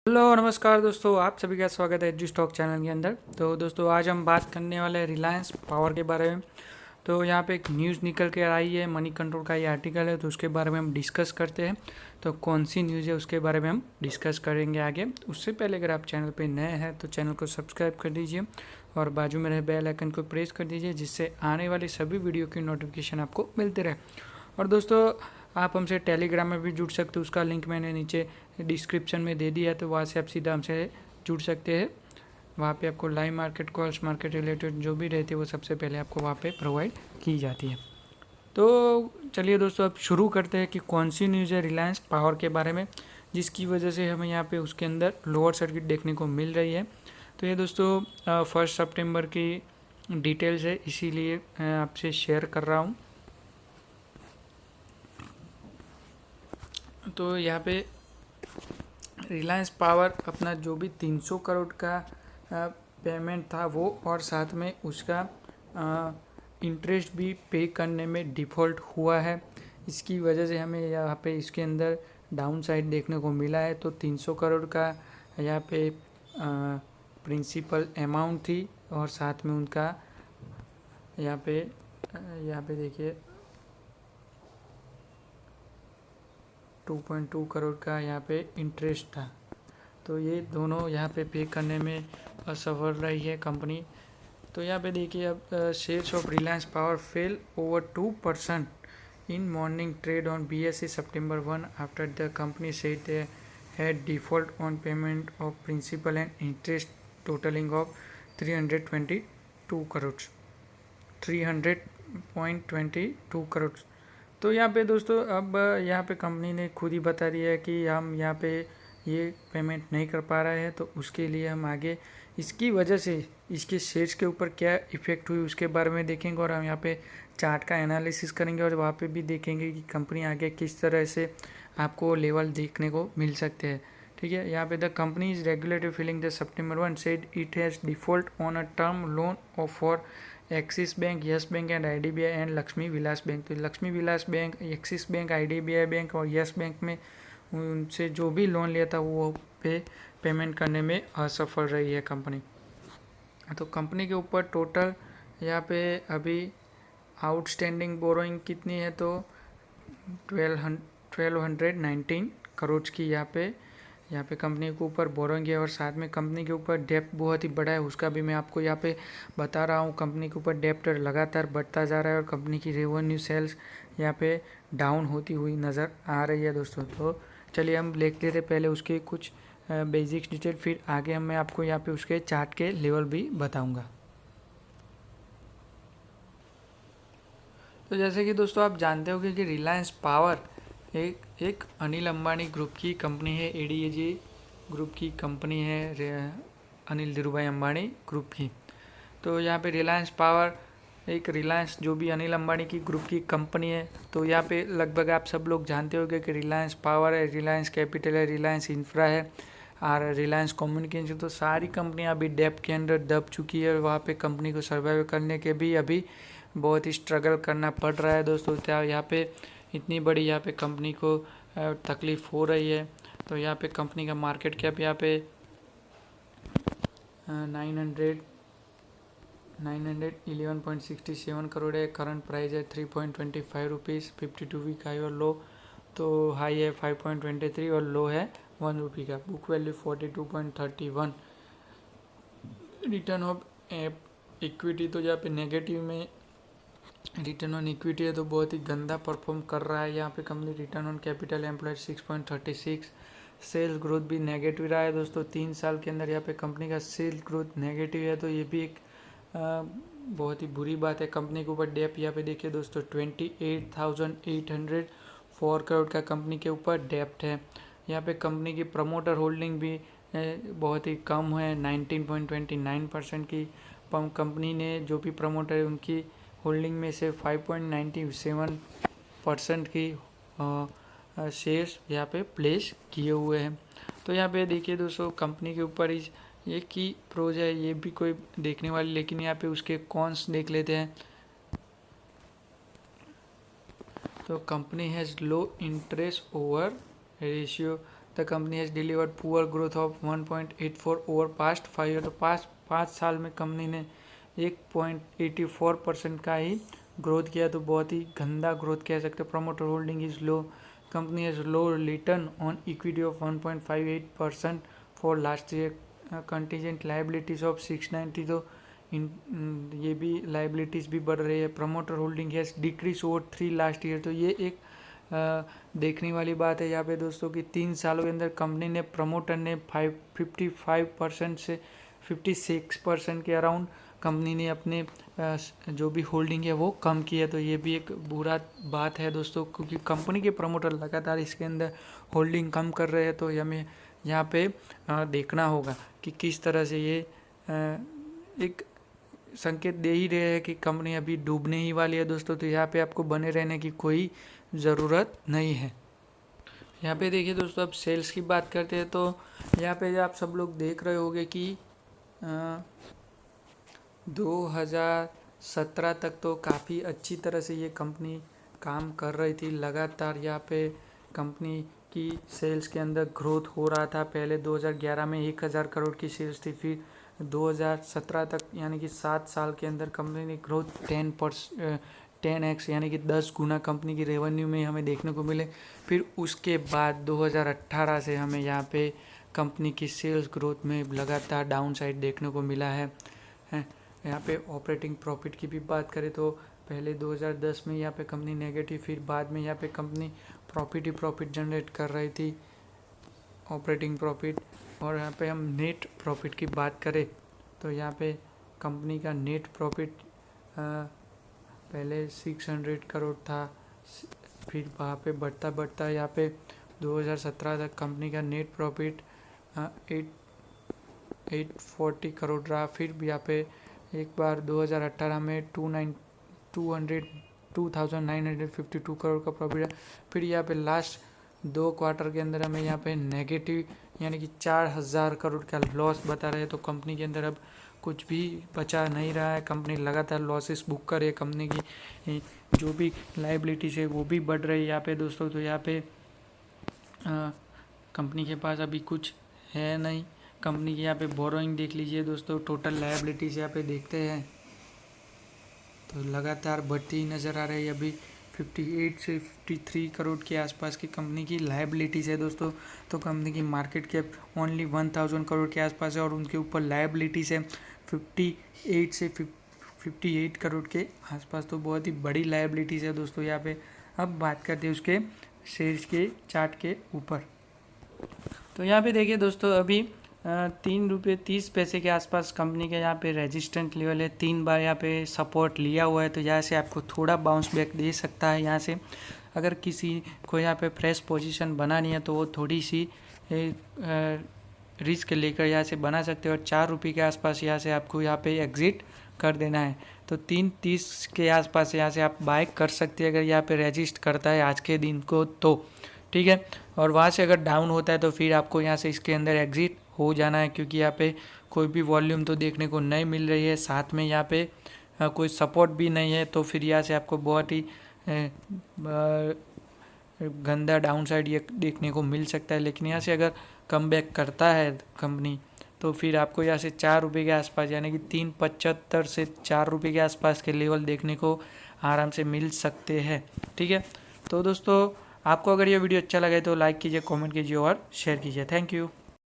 Hello नमस्कार दोस्तों, आप सभी का स्वागत है एजी स्टॉक चैनल के अंदर। तो दोस्तों आज हम बात करने वाले हैं रिलायंस पावर के बारे में। तो यहाँ पे एक न्यूज़ निकल के आई है, मनी कंट्रोल का ये आर्टिकल है, तो उसके बारे में हम डिस्कस करते हैं। तो कौन सी न्यूज़ है उसके बारे में हम डिस्कस करेंगे आगे। उससे पहले अगर आप चैनल पर नए हैं तो चैनल को सब्सक्राइब कर दीजिए और बाजू में रहे बेल आइकन को प्रेस कर दीजिए, जिससे आने वाली सभी वीडियो की नोटिफिकेशन आपको मिलते रहे। और दोस्तों आप हमसे टेलीग्राम में भी जुड़ सकते हो, उसका लिंक मैंने नीचे डिस्क्रिप्शन में दे दिया है, तो वहाँ से आप सीधा हमसे जुड़ सकते हैं। वहाँ पे आपको live market calls, market related जो भी रहती है वो सबसे पहले आपको वहाँ पे प्रोवाइड की जाती है। तो चलिए दोस्तों अब शुरू करते हैं कि कौन सी न्यूज़ है रिलायंस पावर के बारे में, जिसकी वजह से हमें यहाँ पे उसके अंदर लोअर सर्किट देखने को मिल रही है। तो ये दोस्तों 1 सितंबर की डिटेल्स है, इसीलिए आपसे शेयर कर रहा हूँ। तो यहाँ पे रिलायंस पावर अपना जो भी 300 करोड़ का पेमेंट था वो, और साथ में उसका इंटरेस्ट भी पे करने में डिफ़ॉल्ट हुआ है। इसकी वजह से हमें यहाँ पे इसके अंदर डाउन साइड देखने को मिला है। तो 300 करोड़ का यहाँ पे प्रिंसिपल अमाउंट थी, और साथ में उनका यहाँ पे देखिए 2.2 करोड़ का यहाँ पे इंटरेस्ट था। तो ये दोनों यहाँ पे करने में असफल रही है कंपनी। तो यहाँ पे देखिए अब shares of Reliance Power fell over 2% in morning trade on BSE September 1 after the company said they had default on payment of principal and interest totalling of 322 crore 300.22 crore. तो यहाँ पे दोस्तों अब यहाँ पे कंपनी ने खुद ही बता दिया है कि हम यहाँ पे ये पेमेंट नहीं कर पा रहे हैं, तो उसके लिए हम आगे इसकी वजह से इसके शेयर्स के ऊपर क्या इफ़ेक्ट हुई उसके बारे में देखेंगे, और हम यहाँ पे चार्ट का एनालिसिस करेंगे, और वहाँ पे भी देखेंगे कि कंपनी आगे किस तरह से आपको लेवल देखने को मिल सकते हैं। ठीक है, यहाँ पे the company is regulatory filing the September 1 said it has default on a term loan of four Axis Bank, Yes Bank and IDBI एंड लक्ष्मी विलास बैंक। तो Lakshmi Vilas bank, Axis bank, IDBI bank और यस बैंक में उनसे जो भी loan लिया था वो पे पेमेंट करने में असफल रही है कंपनी। तो कंपनी के ऊपर टोटल यहाँ पे अभी आउटस्टैंडिंग बोरोइंग कितनी है, तो 1219 करोड़ की यहाँ पे कंपनी के ऊपर बोरोइंग है, और साथ में कंपनी के ऊपर डेप्ट बहुत ही बड़ा है, उसका भी मैं आपको यहाँ पे बता रहा हूँ। कंपनी के ऊपर डेप्ट लगातार बढ़ता जा रहा है, और कंपनी की रेवेन्यू सेल्स यहाँ पे डाउन होती हुई नज़र आ रही है दोस्तों। तो चलिए हम देख लेते पहले उसके कुछ बेसिक्स डिटेल, फिर आगे मैं आपको यहाँ पे उसके चार्ट के लेवल भी बताऊँगा। तो जैसे कि दोस्तों आप जानते हो कि रिलायंस पावर एक अनिल अंबानी ग्रुप की कंपनी है, ADAG ग्रुप की कंपनी है, अनिल धीरूभाई अंबानी ग्रुप की। तो यहाँ पे रिलायंस पावर एक रिलायंस जो भी अनिल अंबानी की ग्रुप की कंपनी है, तो यहाँ पे लगभग आप सब लोग जानते होंगे कि रिलायंस पावर है, रिलायंस कैपिटल है, रिलायंस इंफ्रा है और रिलायंस कम्युनिकेशन। तो सारी कंपनियाँ अभी डेब्ट के अंदर दब चुकी है, और वहाँ पे कंपनी को सर्वाइव करने के भी अभी बहुत ही स्ट्रगल करना पड़ रहा है दोस्तों। क्या यहाँ पे इतनी बड़ी यहाँ पे कंपनी को तकलीफ़ हो रही है। तो यहाँ पे कंपनी का मार्केट कैप यहाँ पे 911.67 करोड़ है। करंट प्राइस है 3.25 रुपीज़। 52 वीक हाई और लो, तो हाई है 5.23 और लो है 1 रुपी का। Book value 42.31। Return of equity तो यहाँ पे नेगेटिव में रिटर्न ऑन इक्विटी है, तो बहुत ही गंदा परफॉर्म कर रहा है यहाँ पे कंपनी। Return on capital employed 6.36। Sales growth भी नेगेटिव रहा है दोस्तों। 3 साल के अंदर यहाँ पे कंपनी का सेल्स ग्रोथ नेगेटिव है, तो ये भी एक बहुत ही बुरी बात है। कंपनी के ऊपर डेप्ट यहाँ पे देखिए दोस्तों 28,804 करोड़ का कंपनी के ऊपर डेप्ट है। यहाँ पे कंपनी की प्रमोटर होल्डिंग भी बहुत ही कम है, 19.29% की। कंपनी ने जो भी प्रमोटर है उनकी होल्डिंग में से 5.97% की शेयर्स यहाँ पे प्लेस किए हुए हैं। तो यहाँ पे देखिए दोस्तों कंपनी के ऊपर ये की प्रोज है, ये भी कोई देखने वाली, लेकिन यहाँ पे उसके कॉन्स देख लेते हैं। तो company has low interest over ratio the company has delivered poor growth of 1.84 over past 5 year. तो पास्ट 5 साल में कंपनी ने 1.84% का ही ग्रोथ किया, तो बहुत ही गंदा ग्रोथ कह सकते हैं। Promoter holding is low, company has low return on equity of 1.58% for last year. Contingent liabilities of 690, तो ये भी लाइबिलिटीज़ भी बढ़ रही है। Promoter holding has decrease over 3 last year, तो ये एक देखने वाली बात है यहाँ पे दोस्तों कि 3 सालों के अंदर कंपनी ने प्रमोटर ने 55% से 56% के अराउंड कंपनी ने अपने जो भी होल्डिंग है वो कम की है। तो ये भी एक बुरा बात है दोस्तों, क्योंकि कंपनी के प्रमोटर लगातार इसके अंदर होल्डिंग कम कर रहे हैं। तो हमें यहाँ पे देखना होगा कि किस तरह से ये एक संकेत दे ही रहे हैं कि कंपनी अभी डूबने ही वाली है दोस्तों। तो यहाँ पे आपको बने रहने की कोई ज़रूरत नहीं है। यहाँ पे देखिए दोस्तों, अब सेल्स की बात करते हैं तो यहाँ पे आप सब लोग देख रहे होंगे कि 2017 तक तो काफ़ी अच्छी तरह से ये कंपनी काम कर रही थी। लगातार यहाँ पे कंपनी की सेल्स के अंदर ग्रोथ हो रहा था। पहले 2011 में 1000 करोड़ की सेल्स थी, फिर 2017 तक यानी कि 7 साल के अंदर कंपनी ने ग्रोथ 10x यानी कि 10 गुना कंपनी की रेवेन्यू में हमें देखने को मिले। फिर उसके बाद 2018 से हमें यहाँ पे कंपनी की सेल्स ग्रोथ में लगातार डाउन साइड देखने को मिला है। यहाँ पे ऑपरेटिंग प्रॉफिट की भी बात करें तो पहले 2010 में यहाँ पे कंपनी नेगेटिव, फिर बाद में यहाँ पे कंपनी प्रॉफिट जनरेट कर रही थी, ऑपरेटिंग प्रॉफिट। और यहाँ पे हम नेट प्रॉफिट की बात करें तो यहाँ पे कंपनी का नेट प्रॉफिट पहले 600 करोड़ था, फिर वहाँ पे बढ़ता यहाँ पे 2017 तक कंपनी का नेट प्रॉफिट 840 करोड़ रहा। फिर यहाँ पे एक बार 2018 में 2952 करोड़ का प्रॉफिट है। फिर यहाँ पे लास्ट 2 क्वार्टर के अंदर हमें यहाँ पे नेगेटिव यानी कि 4000 करोड़ का लॉस बता रहे हैं। तो कंपनी के अंदर अब कुछ भी बचा नहीं रहा है, कंपनी लगातार लॉसेस बुक कर रही है। कंपनी की जो भी लाइबिलिटीज है वो भी बढ़ रही है यहाँ पे दोस्तों। तो यहाँ पे कंपनी के पास अभी कुछ है नहीं। कंपनी की यहाँ पे बोरोइंग देख लीजिए दोस्तों, टोटल लाइबिलिटीज यहाँ पे देखते हैं तो लगातार बढ़ती ही नज़र आ रही है। अभी 58 से 53 करोड़ के आसपास की कंपनी की लाइबिलिटीज़ है दोस्तों। तो कंपनी की मार्केट कैप ओनली 1000 करोड़ के आसपास है और उनके ऊपर लाइबिलिटीज़ है 58 से 58 करोड़ के आसपास। तो बहुत ही बड़ी लाइबिलिटीज़ है दोस्तों यहाँ पे। अब बात करते हैं उसके शेयर्स के चार्ट के ऊपर। तो यहाँ पे देखिए दोस्तों, अभी 3.30 रुपये के आसपास कंपनी के यहाँ पे रेजिस्टेंट लेवल है। 3 बार यहाँ पे सपोर्ट लिया हुआ है, तो यहाँ से आपको थोड़ा बाउंस बैक दे सकता है। यहाँ से अगर किसी को यहाँ पे फ्रेश पोजीशन बनानी है तो वो थोड़ी सी रिस्क लेकर यहाँ से बना सकते हो और 4 रुपये के आसपास यहाँ से आपको यहाँ पे एग्ज़िट कर देना है। तो 3.30 के आसपास यहाँ से आप बाय कर सकते हैं अगर यहाँ पे रेजिस्ट करता है आज के दिन को तो, ठीक है। और वहाँ से अगर डाउन होता है तो फिर आपको यहाँ से इसके अंदर एग्ज़िट हो जाना है, क्योंकि यहाँ पे कोई भी वॉल्यूम तो देखने को नहीं मिल रही है, साथ में यहाँ पे कोई सपोर्ट भी नहीं है। तो फिर यहाँ से आपको बहुत ही गंदा डाउन साइड ये देखने को मिल सकता है। लेकिन यहाँ से अगर कम बैक करता है कंपनी तो फिर आपको यहाँ से 4 रुपये के आसपास यानी कि 3.75 से 4 रुपये के आसपास के लेवल देखने को आराम से मिल सकते हैं, ठीक है। तो दोस्तों, आपको अगर ये वीडियो अच्छा लगे तो लाइक कीजिए, कमेंट कीजिए और शेयर कीजिए। Thank you.